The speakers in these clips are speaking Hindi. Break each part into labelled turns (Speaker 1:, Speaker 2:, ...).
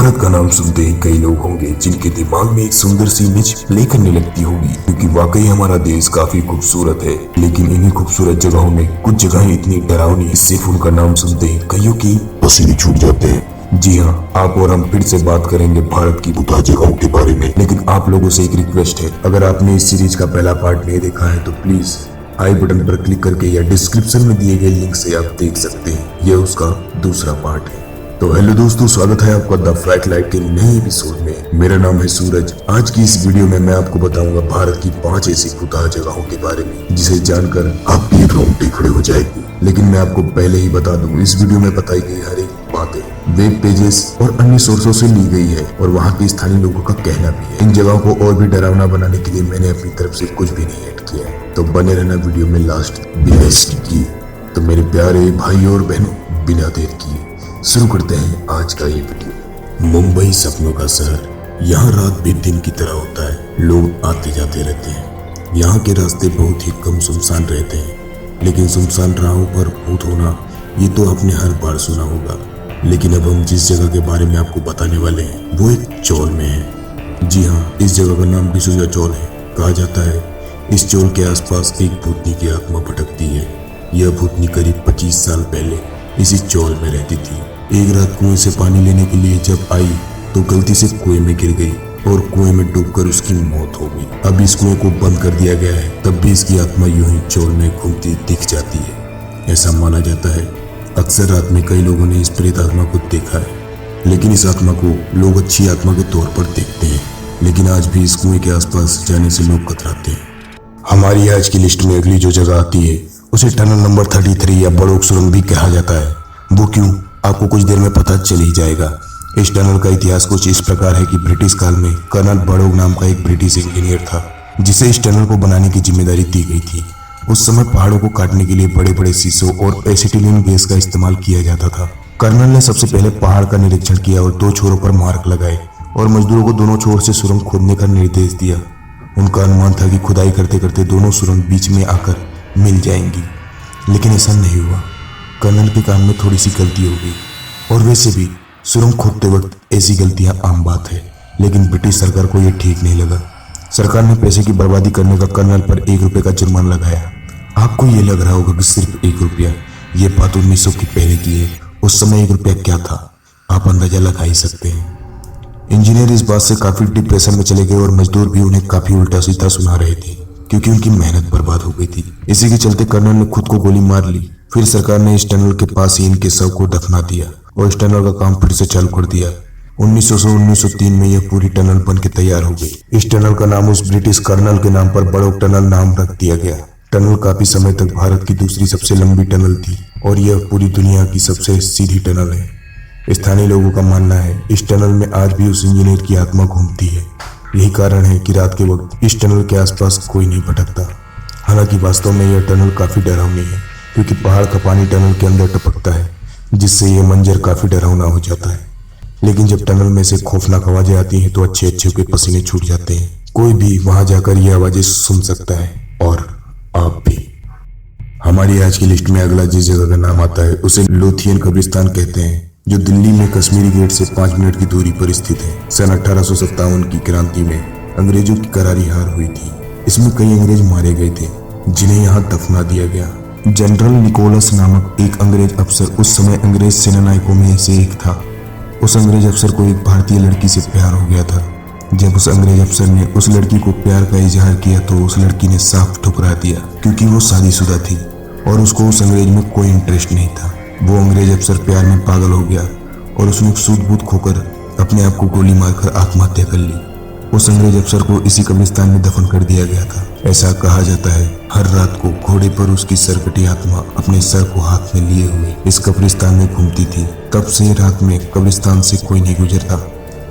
Speaker 1: भारत का नाम सुनते ही कई लोग होंगे जिनके दिमाग में एक सुंदर सी इमेज प्ले करने लगती होगी, क्योंकि वाकई हमारा देश काफी खूबसूरत है। लेकिन इन्हीं खूबसूरत जगहों में कुछ जगहें इतनी डरावनी है, सिर्फ उनका नाम सुनते ही कईयों की पसीने छूट जाते हैं। जी हाँ, आप और हम फिर से बात करेंगे भारत की भूता जगहों के बारे में। लेकिन आप लोगों से एक रिक्वेस्ट है, अगर आपने इस सीरीज का पहला पार्ट नहीं देखा है तो प्लीज आई बटन पर क्लिक करके या डिस्क्रिप्शन में दिए गए लिंक से आप देख सकते हैं। यह उसका दूसरा पार्ट है। तो हेलो दोस्तों, स्वागत है आपका द फैक्ट लाइट के नए एपिसोड में। मेरा नाम है सूरज। आज की इस वीडियो में मैं आपको बताऊंगा भारत की 5 ऐसी भूता जगहों के बारे में जिसे जानकर आपकी रोंगटे खड़े हो जाएगी। लेकिन मैं आपको पहले ही बता दूं, इस वीडियो में बताई गई हर एक बातें वेब पेजेस और अन्य सोर्सों से ली गई है और वहाँ के स्थानीय लोगों का कहना भी है। इन जगहों को और भी डरावना बनाने के लिए मैंने अपनी तरफ से कुछ भी नहीं ऐड किया है, तो बने रहना वीडियो में लास्ट बिना स्किप किए। तो मेरे प्यारे भाई और बहनों, बिना देर किए शुरू करते हैं आज का ये वीडियो। मुंबई सपनों का शहर। यहाँ रात भी दिन की तरह होता है, लोग आते जाते रहते हैं। यहाँ के रास्ते बहुत ही कम सुनसान रहते हैं, लेकिन सुनसान राहों पर भूत होना ये तो आपने हर बार सुना होगा। लेकिन अब हम जिस जगह के बारे में आपको बताने वाले हैं वो एक चौल में है। जी हाँ, इस जगह का नाम डिसूजा चौल है। कहा जाता है इस चौल के आसपास एक भूतनी की आत्मा भटकती है। यह भूतनी करीब 25 साल पहले इसी चौल में रहती थी। एक रात कुएं से पानी लेने के लिए जब आई तो गलती से कुएं में गिर गई और कुएं में डूबकर उसकी मौत हो गई। अब इस कुएं को बंद कर दिया गया है, तब भी इसकी आत्मा यूं ही चौल में घूमती दिख जाती है। ऐसा माना जाता है अक्सर रात में कई लोगों ने इस प्रेत आत्मा को देखा है, लेकिन इस आत्मा को लोग अच्छी आत्मा के तौर पर देखते हैं। लेकिन आज भी इस कुएं के आसपास जाने से लोग कतराते हैं। हमारी आज की लिस्ट में अगली जो जगह आती है उसे टनल नंबर 33 या बड़ोक सुरंग भी कहा जाता है। वो क्यों, आपको कुछ देर में पता चल ही जाएगा। इस टनल का इतिहास कुछ इस प्रकार है कि ब्रिटिश काल में कर्नल बड़ोक नाम का एक ब्रिटिश इंजीनियर था, जिसे इस टनल को बनाने की जिम्मेदारी दी गई थी। उस समय पहाड़ों को काटने के लिए बड़े बड़े शीशों और एसिटिलीन गैस का इस्तेमाल किया जाता था। कर्नल ने सबसे पहले पहाड़ का निरीक्षण किया और 2 छोरों पर मार्क लगाए और मजदूरों को दोनों छोर से सुरंग खोदने का निर्देश दिया। उनका अनुमान था कि खुदाई करते करते दोनों सुरंग बीच में आकर मिल जाएंगी, लेकिन ऐसा नहीं हुआ। कर्नल के काम में थोड़ी सी गलती हो गई, और वैसे भी सुरंग खोदते वक्त ऐसी गलतियां आम बात है। लेकिन ब्रिटिश सरकार को यह ठीक नहीं लगा। सरकार ने पैसे की बर्बादी करने का कर्नल पर 1 रुपये का जुर्माना लगाया। आपको ये लग रहा होगा कि सिर्फ 1 रुपया, ये बात 1900 की पहले की है। उस समय 1 रुपया क्या था, आप अंदाजा लगा ही सकते हैं। इंजीनियर इस बात से काफी डिप्रेशन में चले गए और मजदूर भी उन्हें काफी उल्टा सीधा सुना रहे थे, क्योंकि उनकी मेहनत बर्बाद हो गई थी। इसी के चलते कर्नल ने खुद को गोली मार ली। फिर सरकार ने इस टनल के पास ही इनके शव को दफना दिया और इस टनल का काम फिर से चालू कर दिया। 1900 से 1903 में यह पूरी टनल बन के तैयार हो गई। इस टनल का नाम उस ब्रिटिश कर्नल के नाम पर बड़ोक टनल नाम रख दिया गया। टनल काफी समय तक भारत की दूसरी सबसे लंबी टनल थी और यह पूरी दुनिया की सबसे सीधी टनल है। स्थानीय लोगों का मानना है इस टनल में आज भी उस इंजीनियर की आत्मा घूमती है। यही कारण है कि रात के वक्त इस टनल के आसपास कोई नहीं भटकता। हालांकि वास्तव में यह टनल काफी डरावनी है, क्योंकि पहाड़ का पानी टनल के अंदर टपकता है, जिससे यह मंजर काफी डरावना हो जाता है। लेकिन जब टनल में से खौफनाक आवाजें आती हैं तो अच्छे अच्छे के पसीने छूट जाते हैं। कोई भी वहां जाकर ये आवाजें सुन सकता है, और आप भी। हमारी आज की लिस्ट में अगला जिस जगह का नाम आता है उसे लोथियन कब्रिस्तान कहते हैं, जो दिल्ली में कश्मीरी गेट से 5 मिनट की दूरी पर स्थित है। सन 1857 की क्रांति में अंग्रेजों की करारी हार हुई थी। इसमें कई अंग्रेज मारे गए थे, जिन्हें यहाँ दफना दिया गया। जनरल निकोलस नामक एक अंग्रेज अफसर उस समय अंग्रेज सेनानायकों में से एक था। उस अंग्रेज अफसर को एक भारतीय लड़की से प्यार हो गया था। जब उस अंग्रेज अफसर ने उस लड़की को प्यार का इजहार किया तो उस लड़की ने साफ ठुकरा दिया, क्योंकि वो शादीशुदा थी और उसको उस अंग्रेज में कोई इंटरेस्ट नहीं था। वो अंग्रेज अफसर प्यार में पागल हो गया और उसने सूझबूझ खोकर अपने आप को गोली मारकर आत्महत्या कर ली। उस अंग्रेज अफसर को इसी कब्रिस्तान में दफन कर दिया गया था। ऐसा कहा जाता है हर रात को घोड़े पर उसकी सरकटी आत्मा अपने सर को हाथ में लिए हुए इस कब्रिस्तान में घूमती थी। तब से रात में कब्रिस्तान से कोई नहीं गुजरता,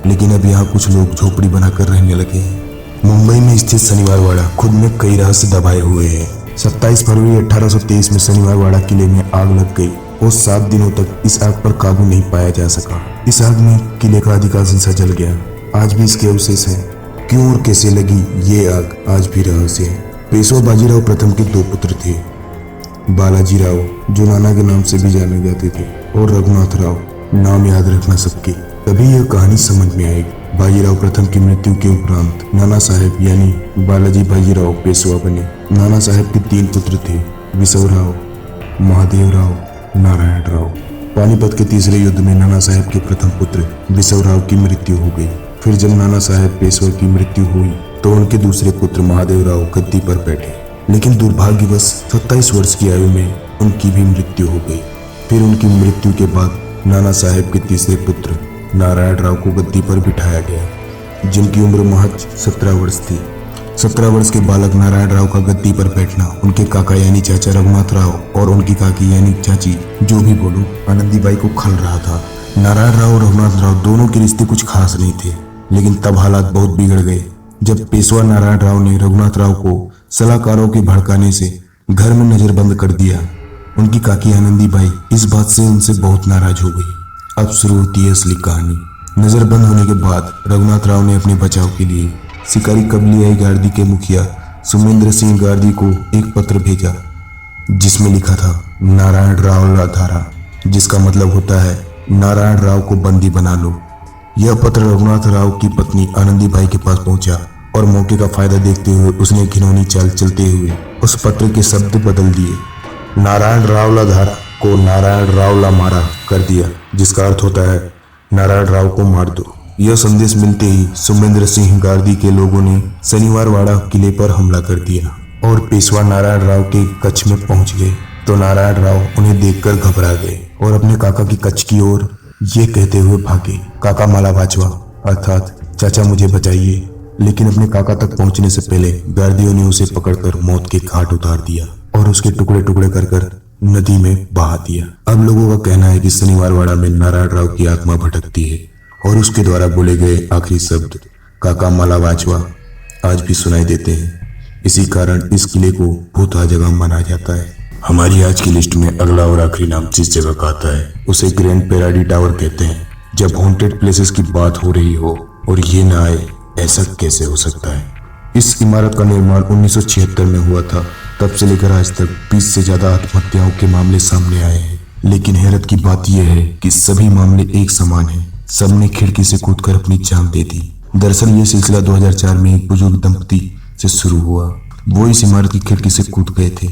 Speaker 1: लेकिन अब यहाँ कुछ लोग झोपड़ी बनाकर रहने लगे हैं। मुंबई में स्थित शनिवार वाड़ा खुद में कई रहस्य दबाए हुए है। 27 फरवरी 1823 में शनिवार वाड़ा किले में आग लग गई और 7 दिनों तक इस आग पर काबू नहीं पाया जा सका। इस आग में किले का अधिकांश हिस्सा जल गया। आज भी इसके अवशेष हैं। क्यों और कैसे लगी ये आग आज भी रहस्य है। पेशवा बाजीराव प्रथम के 2 पुत्र थे, बालाजी राव जो नाना के नाम से भी जाने जाते थे, और रघुनाथ राव, नाम याद रखना सबके। तभी यह कहानी समझ में आएगी। बाजीराव प्रथम की मृत्यु के उपरांत नाना साहेब यानी बालाजी बाजीराव पेशवा बने। नाना साहेब के 3 पुत्र थे, विसवराव, महादेवराव, नारायण राव। पानीपत के तीसरे युद्ध में नाना साहेब के प्रथम पुत्र विसवराव की मृत्यु हो गई। फिर जब नाना साहेब पेशवा की मृत्यु हुई तो उनके दूसरे पुत्र महादेवराव गद्दी पर बैठे, लेकिन दुर्भाग्यवश 27 वर्ष की आयु में उनकी भी मृत्यु हो गई। फिर उनकी मृत्यु के बाद नाना साहेब के तीसरे पुत्र नारायण राव को गद्दी पर बिठाया गया, जिनकी उम्र महज 17 वर्ष थी। 17 वर्ष के बालक नारायण राव का गद्दी पर बैठना उनके काका यानी चाचा रघुनाथ राव और उनकी काकी यानी चाची, जो भी बोलो, आनंदीबाई को खल रहा था। नारायण राव और रघुनाथ राव दोनों के रिश्ते कुछ खास नहीं थे, लेकिन तब हालात बहुत बिगड़ गए जब पेशवा नारायण राव ने रघुनाथ राव को सलाहकारों के भड़काने से घर में नजरबंद कर दिया। उनकी काकी आनंदीबाई इस बात से उनसे बहुत नाराज हो गई। अब शुरू होती है असली कहानी। नजरबंद होने के बाद रघुनाथ राव ने अपने बचाव के लिए शिकारी कबलियाई गार्दी के मुखिया सुमेंद्र सिंह गार्दी को एक पत्र भेजा, जिसमें लिखा था नारायण राव लाधारा, जिसका मतलब होता है नारायण राव को बंदी बना लो। यह पत्र रघुनाथ राव की पत्नी आनंदीबाई के पास पहुंचा और मौके का फायदा देखते हुए उसने घिनौनी चाल चलते हुए उस पत्र के शब्द बदल दिए। नारायण राव लाधारा को नारायण राव ला मारा कर दिया, जिसका अर्थ होता है नारायण राव को मार दो। यह संदेश मिलते ही सुमेंद्र सिंह गार्दी के लोगों ने शनिवार वाड़ा किले पर हमला कर दिया और पेशवा नारायण राव के कच्छ में पहुंच गए तो नारायण राव उन्हें देखकर घबरा गए और अपने काका की कच्छ की ओर ये कहते हुए भागे, काका माला बाजवा, अर्थात चाचा मुझे बचाइए। लेकिन अपने काका तक पहुंचने से पहले गार्दियों ने उसे पकड़कर मौत के घाट उतार दिया और उसके टुकड़े टुकड़े कर नदी में बहा दिया। अब लोगों का कहना है कि शनिवार वाड़ा में नारायण राव की आत्मा भटकती है और उसके द्वारा बोले गए आखिरी शब्द काका माला बाजवा आज भी सुनाई देते हैं। इसी कारण इस किले को भूतहा जगह माना जाता है। हमारी आज की लिस्ट में अगला और आखिरी नाम जिस जगह का आता है उसे ग्रैंड पैराडी टावर कहते हैं। जब हॉन्टेड प्लेसेस की बात हो रही हो और ये ना आए, ऐसा कैसे हो सकता है। इस इमारत का निर्माण 1976 में हुआ था। तब से लेकर आज तक 20 से ज्यादा आत्महत्याओं के मामले सामने आए हैं, लेकिन हैरत की बात यह है कि सभी मामले एक समान हैं। सबने खिड़की से कूदकर अपनी जान दे दी। दरअसल ये सिलसिला 2004 में एक बुजुर्ग दंपति से शुरू हुआ। वो इस इमारत की खिड़की से कूद गए थे।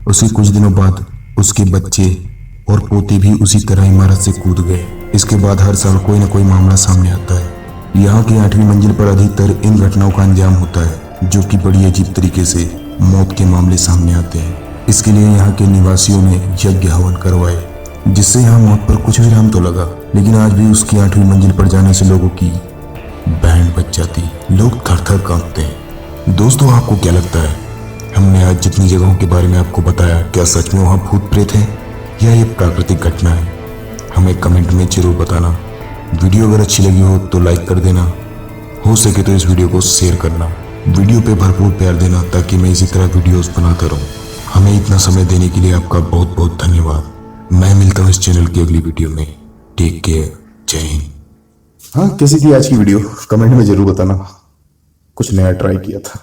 Speaker 1: उसके कुछ दिनों बाद उसके बच्चे और पोते भी उसी तरह इमारत से कूद गए। इसके बाद हर साल कोई न कोई मामला सामने आता है। यहाँ की 8वीं मंजिल पर अधिकतर इन घटनाओं का अंजाम होता है, जो कि बड़ी अजीब तरीके से मौत के मामले सामने आते हैं। इसके लिए यहाँ के निवासियों ने यज्ञ हवन करवाए, जिससे यहाँ मौत पर कुछ विराम तो लगा, लेकिन आज भी उसकी 8वीं मंजिल पर जाने से लोगों की बैंड बज जाती, लोग थर थर कांपते हैं। दोस्तों, आपको क्या लगता है, हमने आज जितनी जगहों के बारे में आपको बताया, क्या सच में वहाँ भूत प्रेत है या ये प्राकृतिक घटना है? हमें कमेंट में जरूर बताना। वीडियो अगर अच्छी लगी हो तो लाइक कर देना, हो सके तो इस वीडियो को शेयर करना। वीडियो पे भरपूर प्यार देना ताकि मैं इसी तरह वीडियोस बनाता रहूं। हमें इतना समय देने के लिए आपका बहुत बहुत धन्यवाद। मैं मिलता हूं इस चैनल की अगली वीडियो में। टेक केयर, जय हिंद। हाँ, कैसी थी आज की वीडियो कमेंट में जरूर बताना। कुछ नया ट्राई किया था।